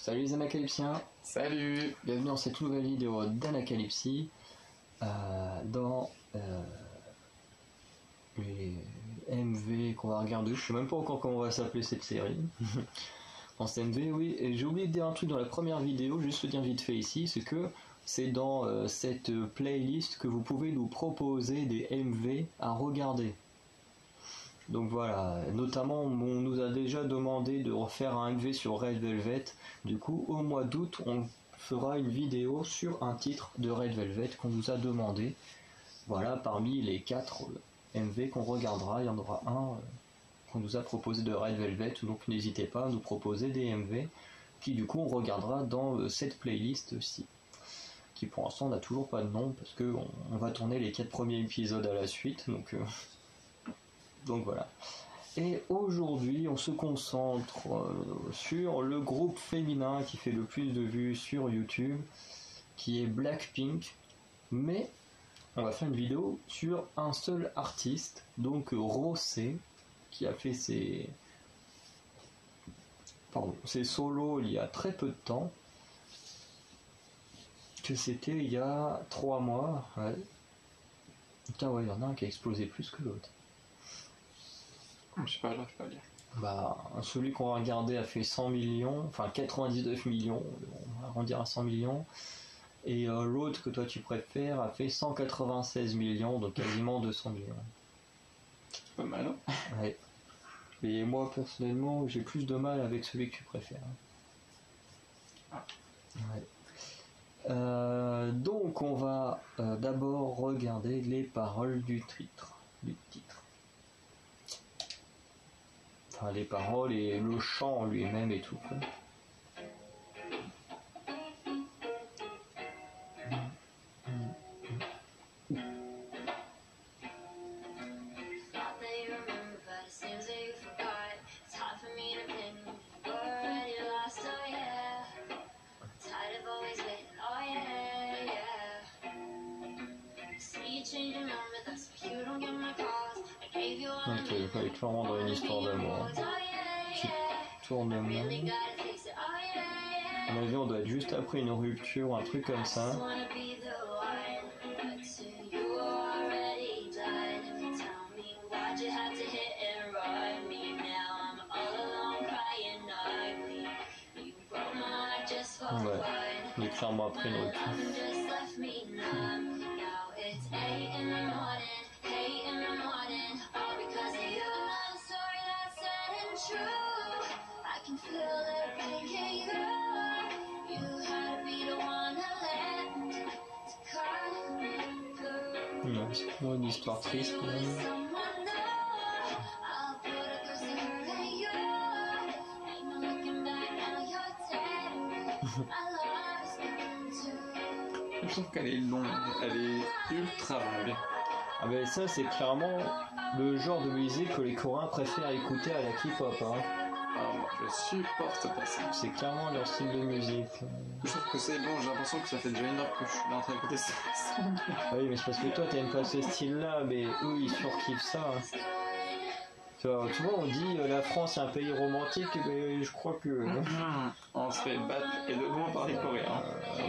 Salut les Anacalypsiens. Salut. Bienvenue dans cette nouvelle vidéo d'Anacalypsie dans les MV qu'on va regarder. Je sais même pas encore comment on va s'appeler cette série. Dans cette MV, oui. Et j'ai oublié de dire un truc dans la première vidéo, juste le dire vite fait ici, c'est que c'est dans cette playlist que vous pouvez nous proposer des MV à regarder. Donc voilà, notamment on nous a déjà demandé de refaire un MV sur Red Velvet. Du coup, au mois d'août, on fera une vidéo sur un titre de Red Velvet qu'on nous a demandé. Voilà, parmi les 4 MV qu'on regardera, il y en aura un qu'on nous a proposé de Red Velvet. Donc n'hésitez pas à nous proposer des MV qui du coup on regardera dans cette playlist-ci. Qui pour l'instant n'a toujours pas de nom parce que on va tourner les 4 premiers épisodes à la suite. Donc voilà. Et aujourd'hui, on se concentre sur le groupe féminin qui fait le plus de vues sur YouTube, qui est Blackpink. Mais on va faire une vidéo sur un seul artiste, donc Rosé, qui a fait ses solos il y a très peu de temps. Que c'était il y a 3 mois. Ouais. Putain, ouais, il y en a un qui a explosé plus que l'autre. Je sais pas, j'arrive pas à lire. Bah, celui qu'on va regarder a fait 100 millions, enfin 99 millions, on va arrondir à 100 millions. Et l'autre que toi tu préfères a fait 196 millions, donc quasiment 200 millions. C'est pas mal, hein. Ouais. Et moi personnellement, j'ai plus de mal avec celui que tu préfères. Ah. Ouais. Donc on va d'abord regarder les paroles du titre. Enfin, les paroles et le chant lui-même et tout. Quoi. Ok, il est clairement dans une histoire d'amour. Qui tourne mal. À mon avis, on doit être juste après une rupture ou un truc comme ça. Ouais, il est clairement après une rupture. C'est vraiment une histoire triste. Je trouve qu'elle est longue, elle est ultra longue. Ah ben ça c'est clairement le genre de musique que les Coréens préfèrent écouter à la K-pop. Hein. Alors moi je supporte pas ça. C'est clairement leur style de musique. Je trouve que c'est bon, j'ai l'impression que ça fait déjà une heure que je suis là en train d'écouter ça. Oui mais c'est parce que toi t'aimes pas ce style là, mais eux ils surkiffent ça. Hein. Tu vois on dit la France est un pays romantique, mais je crois que... On se fait battre et de loin par les Coréens.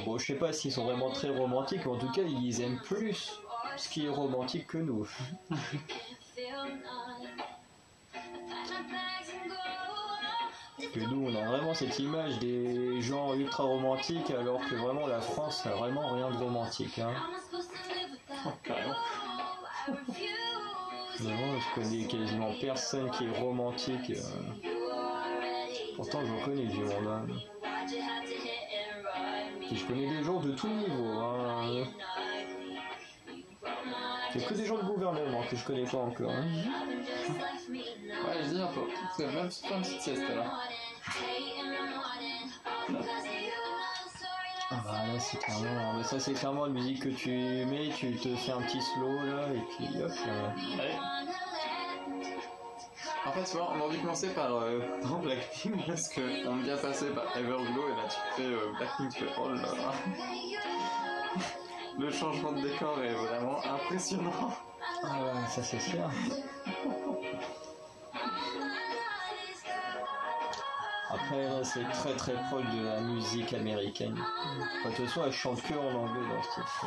Bon je sais pas s'ils sont vraiment très romantiques, mais en tout cas ils aiment plus ce qui est romantique que nous. Que nous on a vraiment cette image des gens ultra romantiques, alors que vraiment la France n'a vraiment rien de romantique. Hein. Oh, carrément. Mais moi je connais quasiment personne qui est romantique. Pourtant j'en connais du monde. Hein. Et je connais des gens de tout niveau. Hein. C'est que des gens de gouvernement que je connais pas encore. Hein. Ouais, je dis un peu. C'est même pas une petite sieste là. Ah bah là c'est clairement... Mais ça c'est clairement une musique que tu mets, tu te fais un petit slow là et puis hop. Allez. En fait, tu vois, on a envie de commencer par Blackpink parce qu'on vient passer par Everglow et là tu fais Blackpink, tu fais oh là là. Le changement de décor est vraiment impressionnant. Ah ouais, ça c'est sûr. Après, là, c'est très très proche de la musique américaine. Enfin, de toute façon, elle chante que en anglais dans ce titre.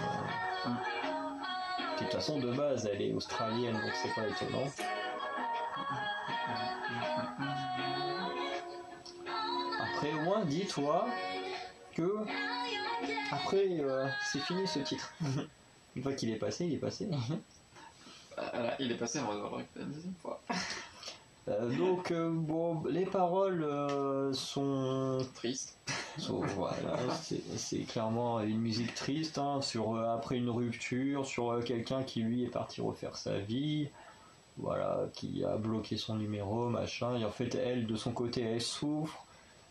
Puis, de toute façon, de base, elle est australienne, donc c'est pas étonnant. Après, au moins, dis-toi que après, c'est fini ce titre. Une fois qu'il est passé, il est passé. Il est passé, on va devoir le deuxième fois. Donc, bon, les paroles sont Triste. voilà, c'est clairement une musique triste, hein, sur après une rupture, sur quelqu'un qui lui est parti refaire sa vie, voilà, qui a bloqué son numéro, machin. Et en fait, elle, de son côté, elle souffre.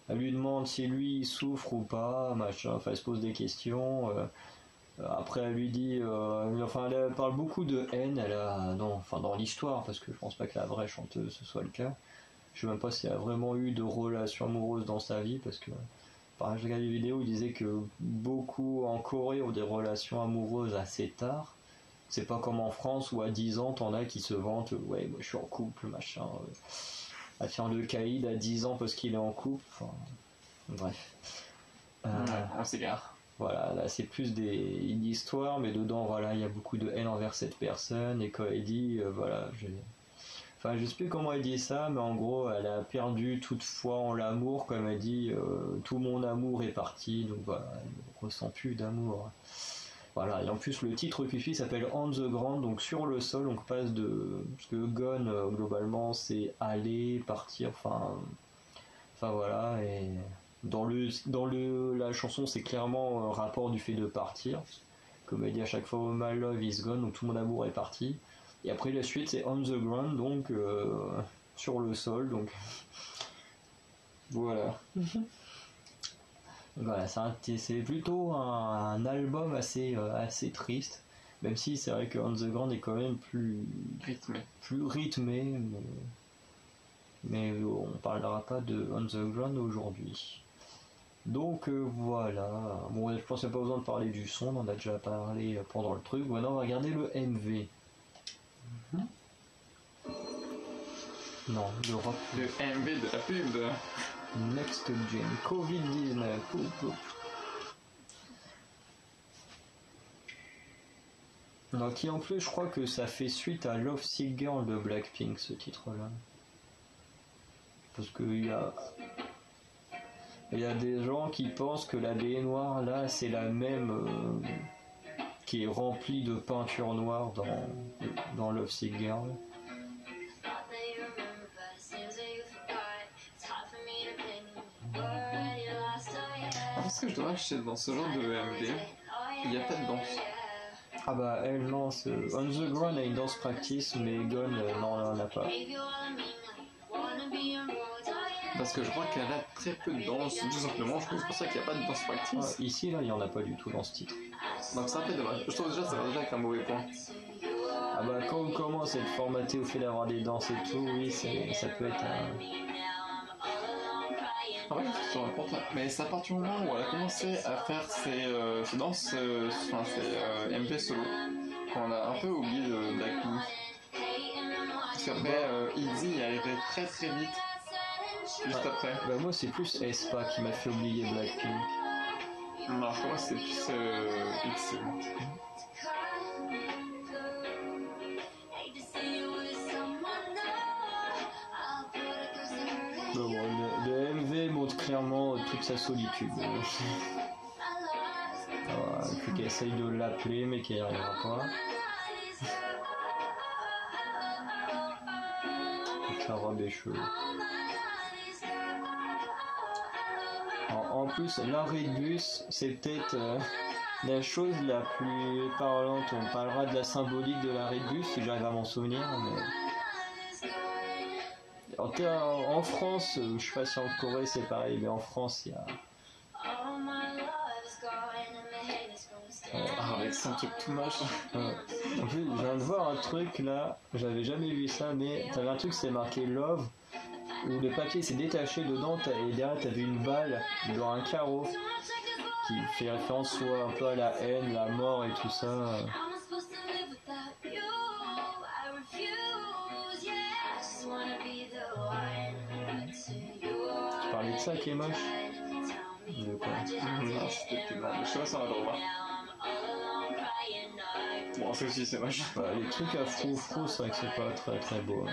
Elle lui demande si lui il souffre ou pas, machin. Enfin, elle se pose des questions. Après, elle lui dit, enfin, elle parle beaucoup de haine. Elle a, dans l'histoire, parce que je pense pas que la vraie chanteuse ce soit le cas. Je sais même pas si elle a vraiment eu de relation amoureuse dans sa vie, parce que, j'ai regardé des vidéos, il disait que beaucoup en Corée ont des relations amoureuses assez tard. C'est pas comme en France où à 10 ans, t'en as qui se vantent, ouais, moi je suis en couple, machin. À faire le caïd à 10 ans parce qu'il est en couple. Enfin, bref. On s'égare. Voilà, là c'est plus une histoire, mais dedans, voilà, il y a beaucoup de haine envers cette personne. Et quand elle dit, voilà, enfin, je sais plus comment elle dit ça, mais en gros, elle a perdu toute foi en l'amour, comme elle dit, tout mon amour est parti, donc voilà, elle ne ressent plus d'amour. Voilà, et en plus le titre qui suit s'appelle On the Ground, donc sur le sol, donc passe de... Parce que Gone, globalement, c'est aller, partir, enfin voilà, et la chanson, c'est clairement un rapport du fait de partir. Comme elle dit à chaque fois, oh, my love is gone, donc tout mon amour est parti. Et après la suite, c'est On the Ground, donc sur le sol, donc voilà. Voilà, c'est plutôt un album assez triste, même si c'est vrai que On the Ground est quand même plus rythmé, mais on parlera pas de On the Ground aujourd'hui. Donc voilà, bon, je pense qu'il n'y a pas besoin de parler du son, on en a déjà parlé pendant le truc. Maintenant on va regarder le MV. Non, le rock. Le MV de la pub. Next Gen, Covid-19. Donc, qui en plus, je crois que ça fait suite à Love Sick Girl de Blackpink, ce titre-là. Parce qu'il y a des gens qui pensent que la baignoire, là, c'est la même qui est remplie de peinture noire dans Love Sick Girl. Parce que je dois acheter dans ce genre de MV, il n'y a pas de danse. Ah bah elle non, On the Ground a une danse practice, mais Gone non, elle en a pas. Parce que je crois qu'elle a très peu de danse, tout simplement, je pense que c'est pour ça qu'il n'y a pas de danse practice. Ici là il n'y en a pas du tout dans ce titre. Donc c'est un peu dommage, je trouve déjà ça va déjà avec un mauvais point. Ah bah quand on commence à être formaté au fait d'avoir des danses et tout, oui ça peut être Ah ouais, c'est important. Mais c'est à partir du moment où elle a commencé à faire ses danses, ses MV solo, qu'on a un peu oublié de Blackpink. Parce qu'après, Easy est arrivé très très vite, juste après. Bah moi c'est plus aespa qui m'a fait oublier Blackpink. Non, pour moi c'est plus X. Bon, le MV montre clairement toute sa solitude. Qu'elle essaye de l'appeler mais qu'elle n'y arrivera pas. Avec la robe et cheveux. En plus, l'arrêt de bus, c'est peut-être la chose la plus parlante. On parlera de la symbolique de l'arrêt de bus si j'arrive à m'en souvenir. Mais... En France, je sais pas si en Corée c'est pareil, mais en France il y a. Avec son truc tout moche. En plus, je viens de voir un truc là, j'avais jamais vu ça, mais t'avais un truc, c'est marqué Love, où le papier s'est détaché dedans, et derrière t'avais une balle dans un carreau, qui fait référence soit un peu à la haine, la mort et tout ça. Je parlais de ça qui est moche. De quoi? Non, c'était plus long. Je sais pas si on va le revoir. Bon, ça aussi c'est moche. Bah, les trucs à frou-frou, c'est vrai que c'est pas très très beau. Hein.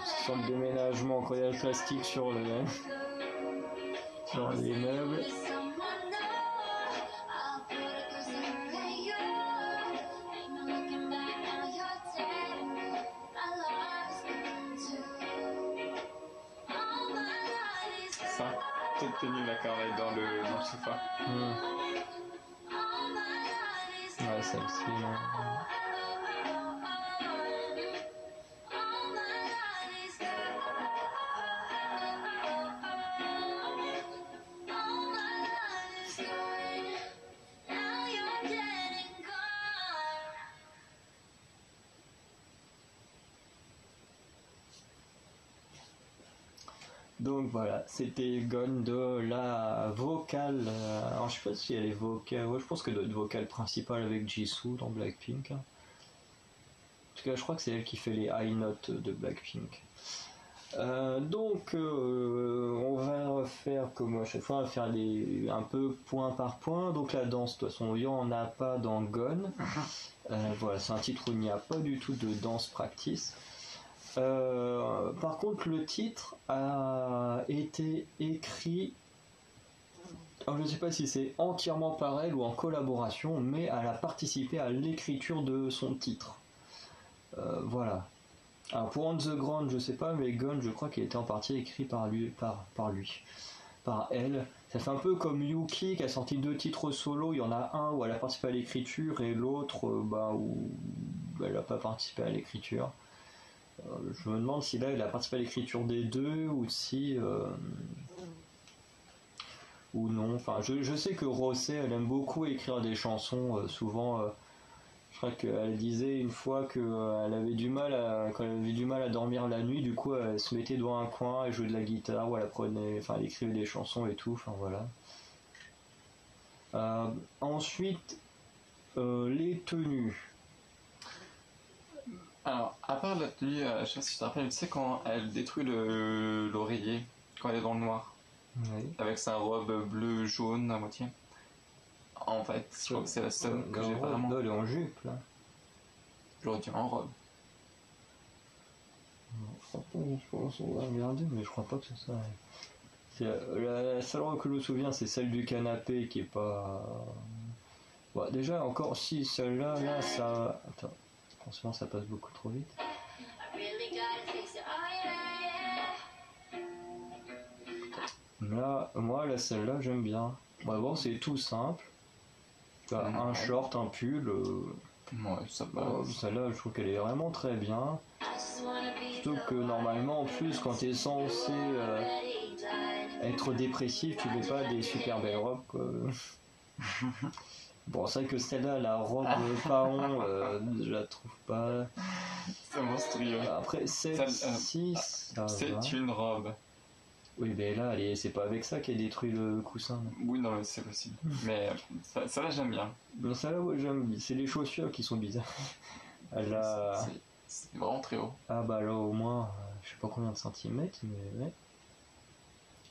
Ce sont le déménagement quand il y a le plastique sur les meubles. Ça, toute tenue la carrée dans le sofa. Ouais, celle-ci. Donc voilà, c'était Gone de la vocale. Alors je sais pas si elle est vocale. Ouais, je pense que doit être vocale principale avec Jisoo dans Blackpink. En tout cas, je crois que c'est elle qui fait les high notes de Blackpink. Donc, on va refaire comme à chaque fois, on va faire un peu point par point. Donc la danse, de toute façon, il n'y en a pas dans Gone. Voilà, c'est un titre où il n'y a pas du tout de danse practice. Par contre, le titre a été écrit, alors je ne sais pas si c'est entièrement par elle ou en collaboration, mais elle a participé à l'écriture de son titre. Voilà. Alors pour On the Ground, je sais pas, mais Gone, je crois qu'il était en partie écrit par elle. Ça fait un peu comme Yuki qui a sorti 2 titres solo. Il y en a un où elle a participé à l'écriture et l'autre où elle n'a pas participé à l'écriture. Je me demande si là il a participé à l'écriture des deux ou si ou non. Enfin, je sais que Rosé elle aime beaucoup écrire des chansons. Souvent, je crois qu'elle disait une fois que elle avait du mal quand elle avait du mal à dormir la nuit. Du coup, elle se mettait dans un coin, elle jouait de la guitare ou elle écrivait des chansons et tout. Enfin voilà. Ensuite, les tenues. Alors, à part la tenue, je sais pas si tu te rappelles, tu sais quand elle détruit l'oreiller, quand elle est dans le noir, Oui. avec sa robe bleu jaune à moitié. En fait, je crois que c'est la scène que j'ai vraiment. Là, elle est en jupe là. J'aurais dit en robe. Je pense qu'on va regarder, mais je crois pas que c'est ça. La seule robe que je me souviens, c'est celle du canapé qui est pas. Bon, déjà, encore si celle-là, là, ça. Attends, franchement, ça passe beaucoup trop vite. Là, moi, celle-là, j'aime bien. Bon, c'est tout simple. Tu as un short, un pull. Ouais, ça passe. Celle-là, je trouve qu'elle est vraiment très bien. Surtout que normalement, en plus, quand tu es censé être dépressif, tu mets pas des super belles robes, quoi. Bon, c'est vrai que celle-là, la robe Paon, je la trouve pas. C'est monstrueux. Après, celle-ci, c'est une robe. Oui, mais là, c'est pas avec ça qu'elle détruit le coussin. Oui, non, mais c'est possible. Mais ça là, j'aime bien. Bon, ça là, ouais, j'aime. C'est les chaussures qui sont bizarres. C'est vraiment très haut. Ah bah là, au moins, je sais pas combien de centimètres, mais ouais.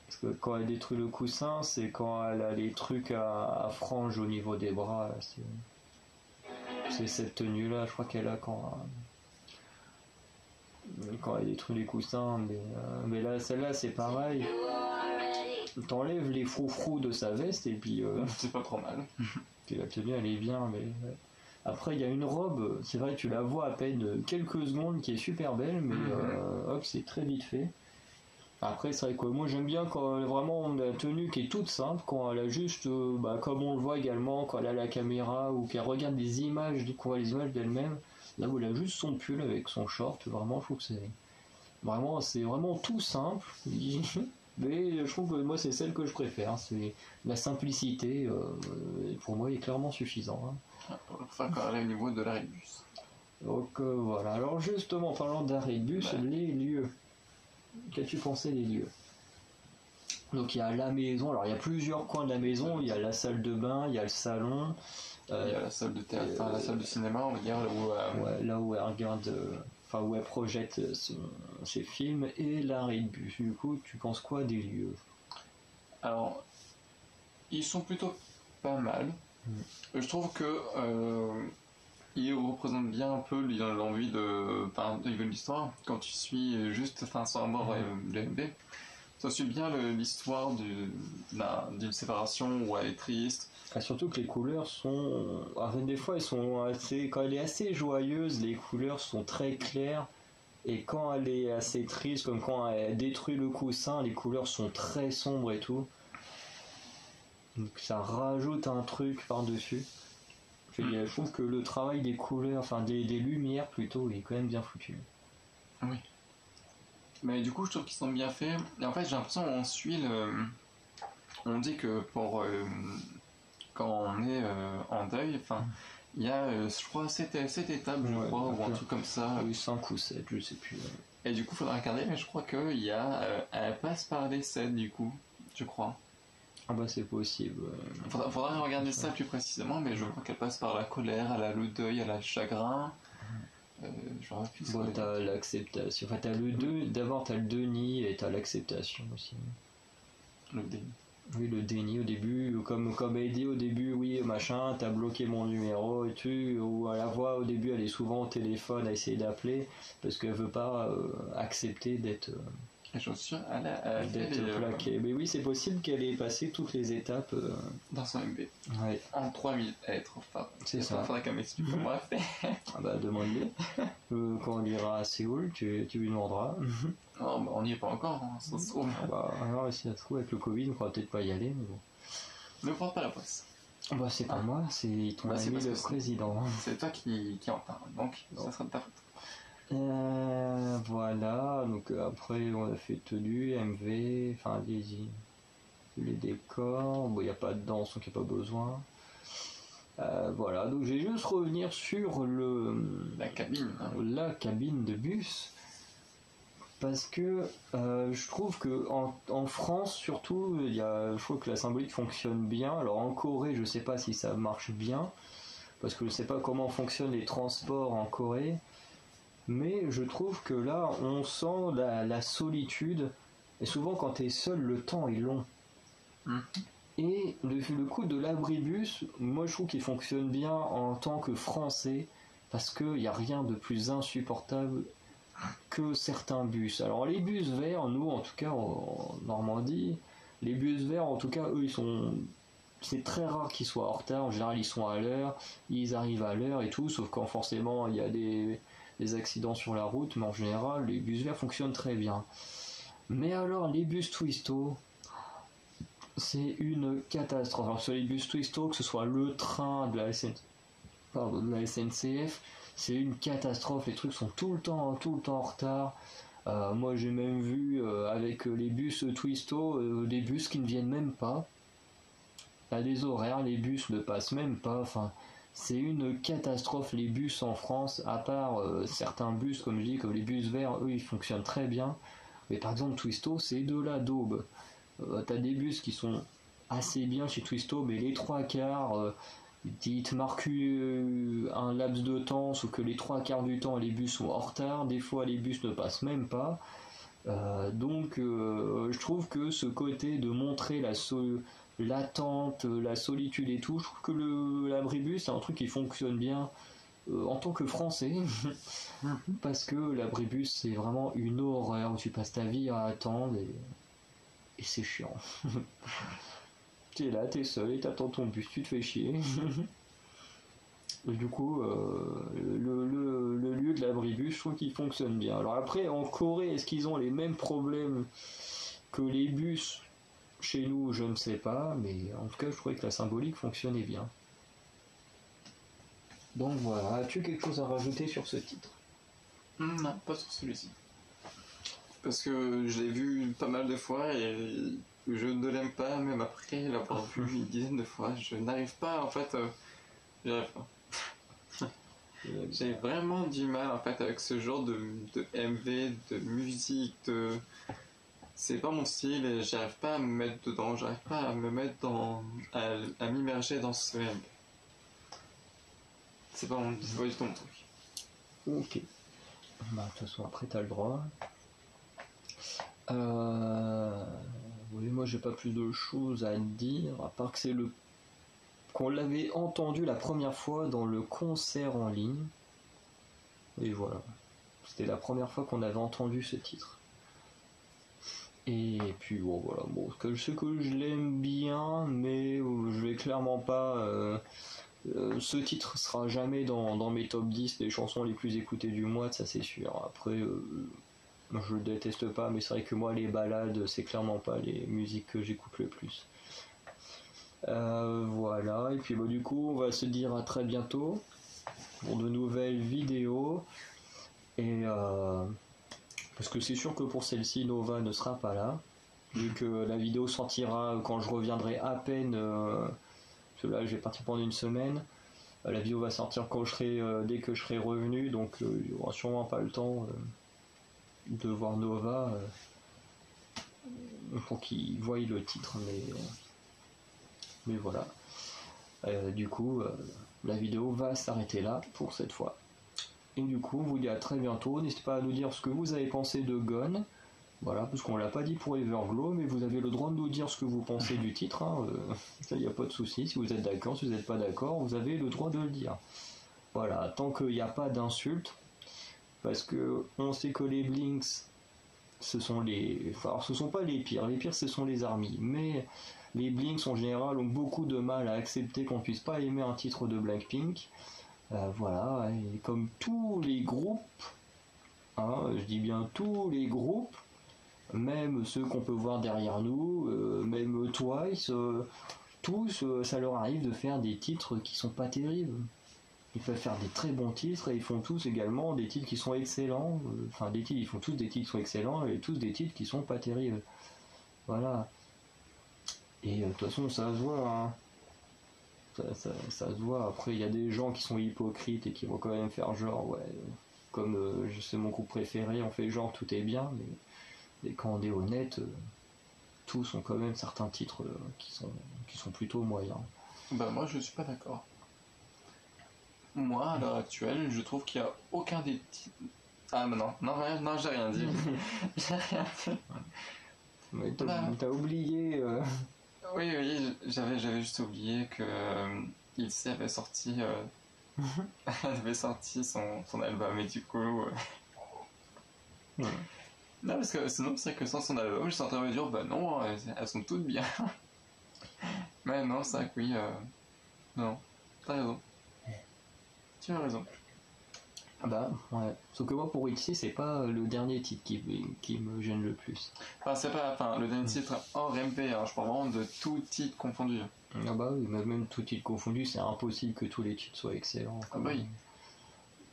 Parce que quand elle détruit le coussin, c'est quand elle a les trucs à franges au niveau des bras. C'est cette tenue-là, je crois qu'elle a quand elle détruit les coussins. Mais là, celle-là, c'est pareil. T'enlèves les froufrous de sa veste et puis... c'est pas trop mal. Puis la tenue, elle est bien, mais... Ouais. Après, il y a une robe, c'est vrai que tu la vois à peine quelques secondes, qui est super belle, mais hop, c'est très vite fait. Après, c'est vrai que moi j'aime bien quand elle a vraiment la tenue qui est toute simple, quand elle a juste, comme on le voit également, quand elle a la caméra ou qu'elle regarde des images, qu'on voit les images d'elle-même, là où elle a juste son pull avec son short, vraiment, je trouve que c'est vraiment tout simple, mais je trouve que moi c'est celle que je préfère, c'est la simplicité, pour moi, est clairement suffisant. Hein. Pour faire quand même au niveau de l'arrêt de bus. Donc voilà, alors justement, en parlant d'arrêt de bus, les lieux. Qu'as-tu pensé des lieux? Donc il y a la maison, alors il y a plusieurs coins de la maison, il y a la salle de bain, il y a le salon. Il y a la salle de théâtre, enfin, la salle de cinéma, on va dire, ouais, là où elle regarde, enfin où elle projette ses films, et l'arrêt de bus. Du coup, tu penses quoi des lieux? Alors, ils sont plutôt pas mal. Je trouve que ils représentent bien un peu l'envie de l'histoire. Quand tu suis juste, sans avoir le MV, ça suit bien l'histoire d'une séparation où elle est triste. Ah, surtout que les couleurs sont, des fois elles sont assez, quand elle est assez joyeuse, les couleurs sont très claires. Et quand elle est assez triste, comme quand elle détruit le coussin, les couleurs sont très sombres et tout. Donc ça rajoute un truc par-dessus. Je trouve que le travail des couleurs, enfin des lumières plutôt, est quand même bien foutu. Oui. Mais du coup, je trouve qu'ils sont bien faits. Et en fait, j'ai l'impression qu'on suit on dit que quand on est en deuil, il y a, je crois, 7 étapes, je crois, ou un truc comme ça. Oui, 5 ou 7, je sais plus. Et du coup, il faudra regarder, mais je crois qu'il y a. Elle passe par les 7, du coup, je crois. Ah bah c'est possible. Faudra regarder ça plus précisément, mais je crois qu'elle passe par la colère, elle a le deuil, elle a le chagrin. T'as l'acceptation. Enfin, t'as le deux. D'abord, t'as le déni et t'as l'acceptation aussi. Le déni. Oui, le déni au début, comme elle dit au début, oui, machin, t'as bloqué mon numéro et tout, ou à la voix au début, elle est souvent au téléphone à essayer d'appeler parce qu'elle veut pas accepter d'être. Les chaussures, d'être plaquée. Mais oui, c'est possible qu'elle ait passé toutes les étapes dans son MV. Ouais. En 3 minutes, elle est trop forte. C'est ça. Il faudra qu'elle m'explique comment elle fait. Ah bah, demande-lui. Quand on ira à Séoul, tu lui demanderas. Oh, bah, on n'y est pas encore, hein, ça se trouve. Alors, si ça se trouve, avec le Covid, on pourra peut-être pas y aller, mais bon. Ne prends pas la presse. Bah, c'est pas moi, c'est ton ami le président. C'est toi qui en parle, donc ça sera de ta faute. Voilà, donc après on a fait tenue, MV, enfin les décors, bon il n'y a pas de danse donc il n'y a pas besoin. Voilà, donc je vais juste revenir sur la cabine. Hein. La cabine de bus, parce que je trouve que en France surtout, je trouve que la symbolique fonctionne bien. Alors en Corée, je sais pas si ça marche bien, parce que je sais pas comment fonctionnent les transports en Corée. Mais je trouve que là, on sent la solitude. Et souvent, quand tu es seul, le temps est long. Et le coup de l'abribus, moi je trouve qu'il fonctionne bien en tant que français. Parce qu'il n'y a rien de plus insupportable que certains bus. Alors les bus verts, nous en tout cas en Normandie, les bus verts en tout cas, eux ils sont... C'est très rare qu'ils soient en retard. En général, ils sont à l'heure. Ils arrivent à l'heure et tout. Sauf quand forcément, il y a des accidents sur la route, mais en général les bus verts fonctionnent très bien. Mais alors les bus Twisto, c'est une catastrophe. Alors sur les bus Twisto, que ce soit le train de la SNCF, c'est une catastrophe. Les trucs sont tout le temps en retard. Moi j'ai même vu avec les bus Twisto des bus qui ne viennent même pas. À des horaires, les bus ne passent même pas. Enfin, c'est une catastrophe les bus en France, à part certains bus, comme je dis, comme les bus verts, eux ils fonctionnent très bien. Mais par exemple Twisto, c'est de la daube. T'as des bus qui sont assez bien chez Twisto, mais les trois quarts, ils te marquent un laps de temps, sauf que les trois quarts du temps les bus sont en retard, des fois les bus ne passent même pas. Donc je trouve que ce côté de montrer l'attente, la solitude et tout, je trouve que l'abribus c'est un truc qui fonctionne bien en tant que français parce que l'abribus c'est vraiment une horreur où tu passes ta vie à attendre et c'est chiant. T'es là, t'es seul et t'attends ton bus, tu te fais chier. Et du coup, le lieu de l'abribus, je trouve qu'il fonctionne bien. Alors après, en Corée, est-ce qu'ils ont les mêmes problèmes que les bus chez nous? Je ne sais pas, mais en tout cas, je trouvais que la symbolique fonctionnait bien. Donc voilà, as-tu quelque chose à rajouter sur ce titre? Non, pas sur celui-ci. Parce que je l'ai vu pas mal de fois et je ne l'aime pas, même après l'avoir vu une dizaine de fois. Je n'arrive pas, en fait, j'y arrive pas. J'ai vraiment du mal, en fait, avec ce genre de MV, de musique, c'est pas mon style et j'arrive pas à me mettre dedans, j'arrive pas à me mettre à m'immerger dans ce MV. C'est pas du tout mon truc. Ok. Bah, de toute façon, après, t'as le droit. Oui, moi, j'ai pas plus de choses à dire, à part que c'est qu'on l'avait entendu la première fois dans le concert en ligne. Et voilà. C'était la première fois qu'on avait entendu ce titre. Et puis bon voilà, bon, je sais que je l'aime bien, mais je vais clairement pas. Ce titre sera jamais dans mes top 10 des chansons les plus écoutées du mois, ça c'est sûr. Après, je le déteste pas, mais c'est vrai que moi les ballades, c'est clairement pas les musiques que j'écoute le plus. Voilà, et puis bah, du coup, on va se dire à très bientôt pour de nouvelles vidéos. Et parce que c'est sûr que pour celle-ci, Nova ne sera pas là, vu que la vidéo sortira quand je reviendrai à peine, parce que là je vais partir pendant une semaine, la vidéo va sortir quand dès que je serai revenu, donc il n'y aura sûrement pas le temps de voir Nova pour qu'il voie le titre, mais voilà. Du coup, la vidéo va s'arrêter là pour cette fois. Et du coup, on vous dit à très bientôt. N'hésitez pas à nous dire ce que vous avez pensé de Gone. Voilà, parce qu'on l'a pas dit pour Everglow, mais vous avez le droit de nous dire ce que vous pensez du titre. Hein. Ça, il n'y a pas de souci. Si vous êtes d'accord, si vous n'êtes pas d'accord, vous avez le droit de le dire. Voilà, tant qu'il n'y a pas d'insultes, parce que on sait que les Blinks, ce sont alors, ce sont pas les pires. Les pires, ce sont les armies. Mais les Blinks, en général, ont beaucoup de mal à accepter qu'on puisse pas aimer un titre de Blackpink. Voilà, et comme tous les groupes, hein, je dis bien tous les groupes, même ceux qu'on peut voir derrière nous, même Twice, tous, ça leur arrive de faire des titres qui sont pas terribles. Ils peuvent faire des très bons titres et ils font tous également des titres qui sont excellents. Enfin, ils font tous des titres qui sont excellents et tous des titres qui sont pas terribles. Voilà. Et de toute façon, ça se voit, hein. Ça se voit. Après, il y a des gens qui sont hypocrites et qui vont quand même faire genre, ouais, comme je sais mon groupe préféré, on fait genre tout est bien, mais quand on est honnête, tous ont quand même certains titres qui sont plutôt moyens. Bah moi je suis pas d'accord. Moi à l'heure actuelle, je trouve qu'il y a aucun des titres. Ah non, j'ai rien dit. J'ai rien dit. Mais t'as oublié. Oui, j'avais juste oublié que Ilse avait sorti, avait sorti son album et du coup. Ouais. Non, parce que sinon, c'est que sans son album, je suis en train de me dire, bah non, elles sont toutes bien. Mais non, c'est vrai que oui, non, t'as raison. Tu as raison. Ah bah, ouais. Sauf que moi, pour Ixi, c'est pas le dernier titre qui me gêne le plus. Enfin, c'est pas le dernier titre hors MP, hein, je parle vraiment de tout titre confondu. Ah bah oui, même tout titre confondu, c'est impossible que tous les titres soient excellents. Ah bah oui.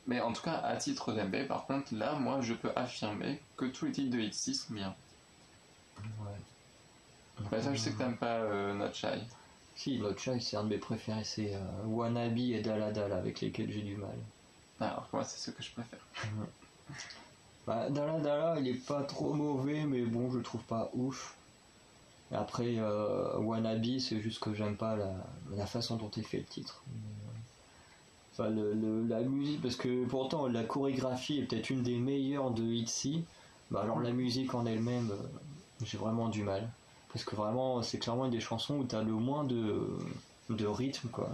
Mais en tout cas, à titre d'MP, par contre, là, moi, je peux affirmer que tous les titres de Ixi sont bien. Ouais. Bah ça, je sais que t'aimes pas Not Shy. Si, Not Shy, c'est un de mes préférés, c'est Wannabe et Dala Dala avec lesquels j'ai du mal. Alors moi, c'est ce que je préfère. Bah, Dala Dala, il est pas trop mauvais, mais bon, je le trouve pas ouf. Après, Wannabe, c'est juste que j'aime pas la façon dont est fait le titre. Enfin, la musique, parce que pourtant la chorégraphie est peut-être une des meilleures de Itzy, bah alors la musique en elle-même, j'ai vraiment du mal. Parce que vraiment, c'est clairement une des chansons où t'as le moins de rythme, quoi.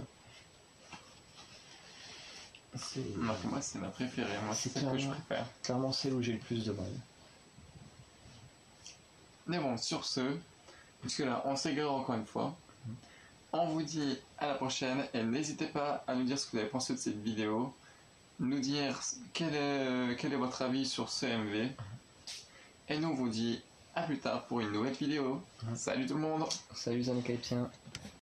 Moi, c'est ma préférée, moi, c'est celle que je préfère. Clairement, celle où j'ai le plus de mal. Mais bon, sur ce, puisque là, on s'égare encore une fois, on vous dit à la prochaine, et n'hésitez pas à nous dire ce que vous avez pensé de cette vidéo, nous dire quel est votre avis sur ce MV, et nous on vous dit à plus tard pour une nouvelle vidéo. Salut tout le monde. Salut Zaneka et Tien.